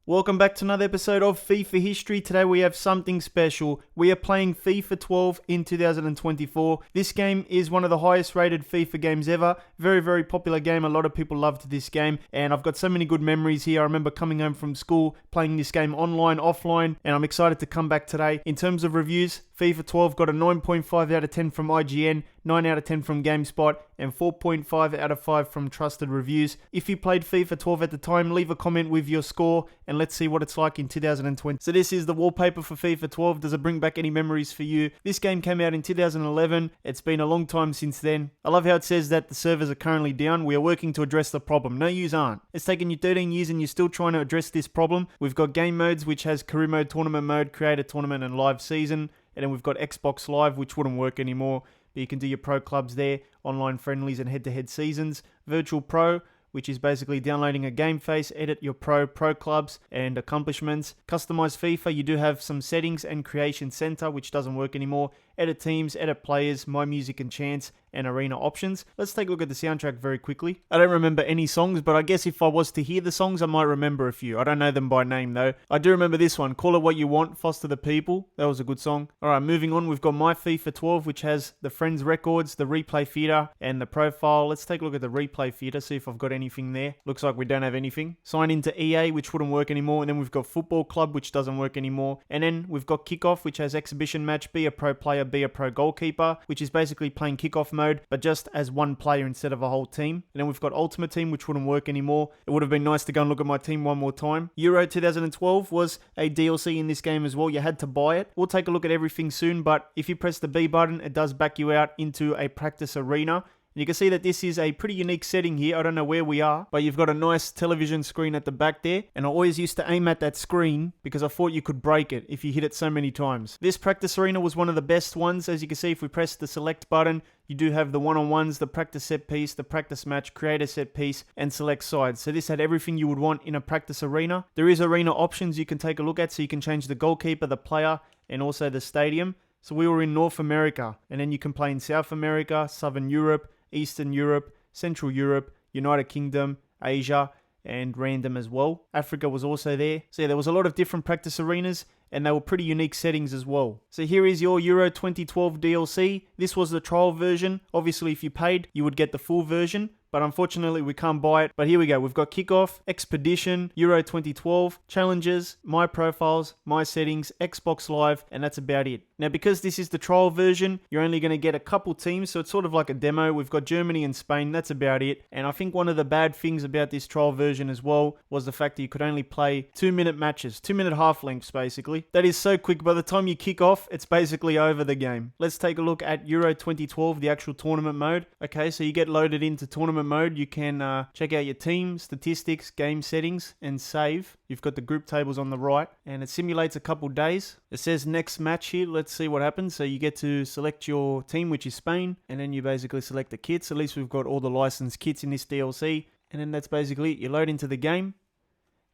Welcome back to another episode of FIFA History. Today we have something special. We are playing FIFA 12 in 2024. This game is one of the highest rated FIFA games ever. Very, very popular game. A lot of people loved this game and I've got so many good memories here. I remember coming home from school, playing this game online, offline, and I'm excited to come back today. In terms of reviews, FIFA 12 got a 9.5 out of 10 from IGN, 9 out of 10 from GameSpot, and 4.5 out of 5 from Trusted Reviews. If you played FIFA 12 at the time, leave a comment with your score and let's see what it's like in 2020. So this is the wallpaper for FIFA 12. Does it bring back any memories for you? This game came out in 2011. It's been a long time since then. I love how it says that the servers are currently down. We are working to address the problem. No, yous aren't. It's taken you 13 years and you're still trying to address this problem. We've got game modes, which has career mode, tournament mode, creator tournament, and live season. And then we've got Xbox Live, which wouldn't work anymore. But you can do your pro clubs there, online friendlies and head-to-head seasons. Virtual Pro, which is basically downloading a game face, edit your pro clubs and accomplishments. Customize FIFA, you do have some settings and creation center, which doesn't work anymore. Edit teams, edit players, my music and chance, and arena options. Let's take a look at the soundtrack very quickly. I don't remember any songs, but I guess if I was to hear the songs, I might remember a few. I don't know them by name though. I do remember this one, Call It What You Want, Foster the People. That was a good song. Alright, moving on, we've got My FIFA 12, which has the Friends records, the replay theater, and the profile. Let's take a look at the replay theater, see if I've got anything there. Looks like we don't have anything. Sign into EA, which wouldn't work anymore, and then we've got Football Club, which doesn't work anymore. And then we've got Kickoff, which has exhibition match, be a pro player, be a pro goalkeeper, which is basically playing kickoff mode, but just as one player instead of a whole team. And then we've got Ultimate Team, which wouldn't work anymore. It would have been nice to go and look at my team one more time. Euro 2012 was a DLC in this game as well. You had to buy it. We'll take a look at everything soon, but if you press the B button, it does back you out into a practice arena. You can see that this is a pretty unique setting here. I don't know where we are, but you've got a nice television screen at the back there. And I always used to aim at that screen because I thought you could break it if you hit it so many times. This practice arena was one of the best ones. As you can see, if we press the select button, you do have the one-on-ones, the practice set piece, the practice match, creator set piece, and select sides. So this had everything you would want in a practice arena. There is arena options you can take a look at, so you can change the goalkeeper, the player, and also the stadium. So we were in North America, and then you can play in South America, Southern Europe, Eastern Europe, Central Europe, United Kingdom, Asia, and random as well. Africa was also there. So yeah, there was a lot of different practice arenas and they were pretty unique settings as well. So here is your Euro 2012 DLC. This was the trial version. Obviously, if you paid, you would get the full version. But unfortunately, we can't buy it. But here we go. We've got Kickoff, Expedition, Euro 2012, Challenges, My Profiles, My Settings, Xbox Live, and that's about it. Now, because this is the trial version, you're only going to get a couple teams, so it's sort of like a demo. We've got Germany and Spain. That's about it. And I think one of the bad things about this trial version as well was the fact that you could only play 2-minute matches, 2-minute half lengths, basically. That is so quick. By the time you kick off, it's basically over the game. Let's take a look at Euro 2012, the actual tournament mode. Okay, so you get loaded into tournament mode. You can check out your team, statistics, game settings, and save. You've got the group tables on the right, and it simulates a couple days. It says next match here. Let's see what happens. So you get to select your team, which is Spain, and then you basically select the kits. At least we've got all the licensed kits in this DLC, and then that's basically it. You load into the game.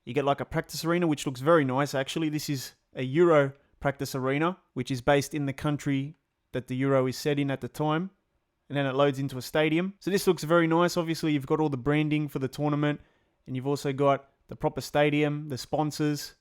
You get like a practice arena, which looks very nice, actually. This is a Euro practice arena, which is based in the country that the Euro is set in at the time. And then it loads into a stadium. So this looks very nice. Obviously, you've got all the branding for the tournament. And you've also got the proper stadium, the sponsors.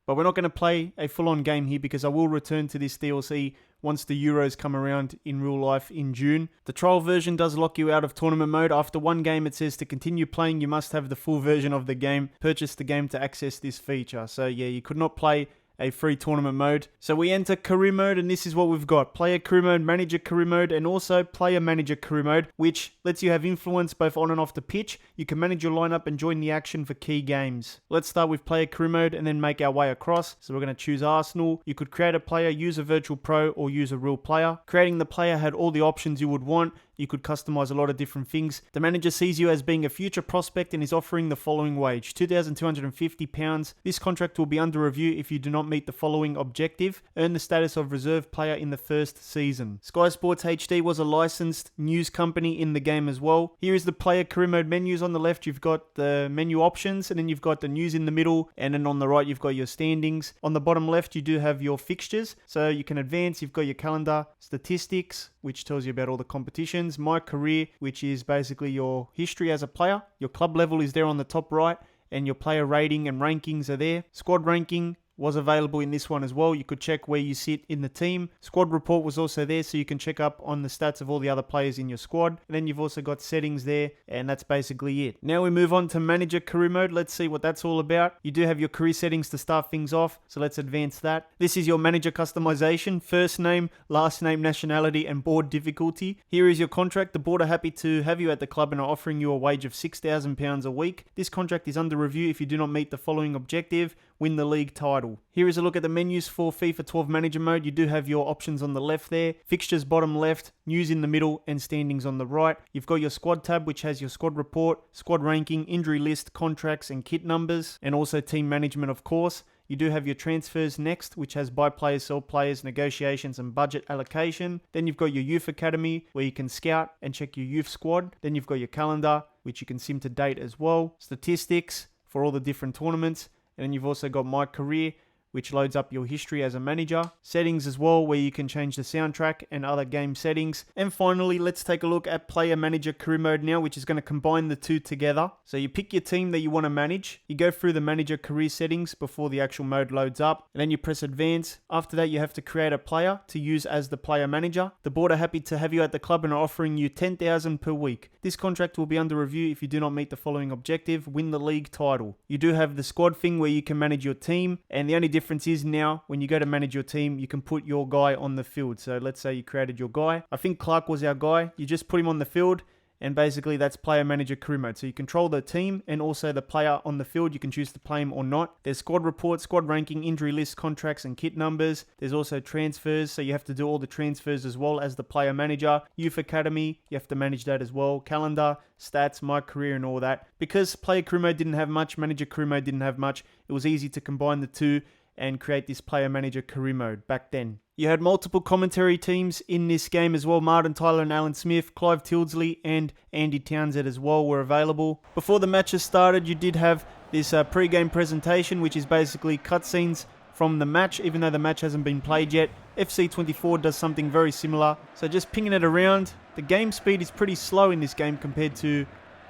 But we're not going to play a full-on game here because I will return to this DLC once the Euros come around in real life in June. The trial version does lock you out of tournament mode. After one game, it says to continue playing, you must have the full version of the game. Purchase the game to access this feature. So yeah, you could not play a free tournament mode. So we enter career mode and this is what we've got. Player career mode, manager career mode, and also player manager career mode, which lets you have influence both on and off the pitch. You can manage your lineup and join the action for key games. Let's start with player career mode and then make our way across. So we're going to choose Arsenal. You could create a player, use a virtual pro, or use a real player. Creating the player had all the options you would want. You could customize a lot of different things. The manager sees you as being a future prospect and is offering the following wage, £2,250. This contract will be under review if you do not meet the following objective. Earn the status of reserve player in the first season. Sky Sports HD was a licensed news company in the game as well. Here is the player career mode menus. On the left, you've got the menu options, and then you've got the news in the middle, and then on the right, you've got your standings. On the bottom left, you do have your fixtures, so you can advance. You've got your calendar, statistics, which tells you about all the competitions, my career, which is basically your history as a player. Your club level is there on the top right, and your player rating and rankings are there. Squad ranking was available in this one as well. You could check where you sit in the team. Squad report was also there, so you can check up on the stats of all the other players in your squad. And then you've also got settings there, and that's basically it. Now we move on to manager career mode. Let's see what that's all about. You do have your career settings to start things off, so let's advance that. This is your manager customization: first name, last name, nationality, and board difficulty. Here is your contract. The board are happy to have you at the club and are offering you a wage of £6,000 a week. This contract is under review if you do not meet the following objective: win the league title. Here is a look at the menus for FIFA 12 Manager Mode. You do have your options on the left there, fixtures bottom left, news in the middle, and standings on the right. You've got your squad tab, which has your squad report, squad ranking, injury list, contracts, and kit numbers, and also team management, of course. You do have your transfers next, which has buy players, sell players, negotiations, and budget allocation. Then you've got your youth academy, where you can scout and check your youth squad. Then you've got your calendar, which you can sim to date as well. Statistics for all the different tournaments. And then you've also got My Career, which loads up your history as a manager. Settings as well, where you can change the soundtrack and other game settings. And finally, let's take a look at Player Manager Career Mode now, which is going to combine the two together. So you pick your team that you want to manage. You go through the Manager Career settings before the actual mode loads up. And then you press Advance. After that, you have to create a player to use as the player manager. The board are happy to have you at the club and are offering you $10,000 per week. This contract will be under review if you do not meet the following objective: win the league title. You do have the squad thing where you can manage your team, and the only difference is now when you go to manage your team, you can put your guy on the field. So let's say you created your guy. I think Clark was our guy. You just put him on the field, and basically that's Player Manager Career Mode. So you control the team and also the player on the field. You can choose to play him or not. There's squad report, squad ranking, injury list, contracts, and kit numbers. There's also transfers, so you have to do all the transfers as well as the player manager. Youth academy, you have to manage that as well. Calendar, stats, My Career, and all that. Because Player Career Mode didn't have much, Manager Career Mode didn't have much, it was easy to combine the two and create this Player Manager Career Mode back then. You had multiple commentary teams in this game as well. Martin Tyler and Alan Smith, Clive Tildesley and Andy Townsend as well were available. Before the matches started, you did have this pre-game presentation, which is basically cutscenes from the match, even though the match hasn't been played yet. FC24 does something very similar. So just pinging it around. The game speed is pretty slow in this game compared to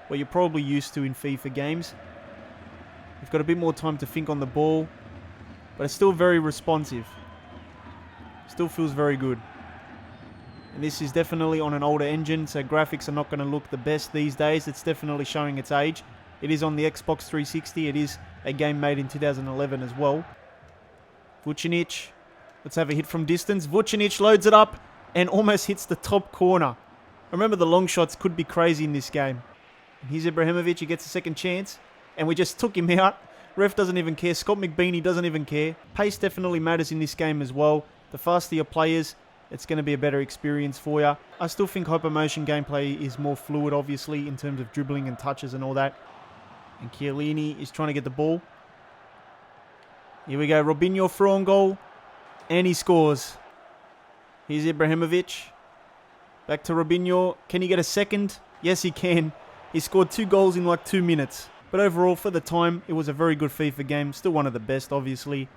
what you're probably used to in FIFA games. You've got a bit more time to think on the ball, but it's still very responsive. Still feels very good. And this is definitely on an older engine, so graphics are not going to look the best these days. It's definitely showing its age. It is on the Xbox 360. It is a game made in 2011 as well. Vucinic. Let's have a hit from distance. Vucinic loads it up and almost hits the top corner. Remember, the long shots could be crazy in this game. And here's Ibrahimovic. He gets a second chance. And we just took him out. Ref doesn't even care. Scott McBeanie doesn't even care. Pace definitely matters in this game as well. The faster your players, it's going to be a better experience for you. I still think Hypermotion gameplay is more fluid, obviously, in terms of dribbling and touches and all that. And Chiellini is trying to get the ball. Here we go. Robinho throw on goal. And he scores. Here's Ibrahimovic. Back to Robinho. Can he get a second? Yes, he can. He scored 2 goals in like 2 minutes. But overall, for the time, it was a very good FIFA game. Still one of the best, obviously.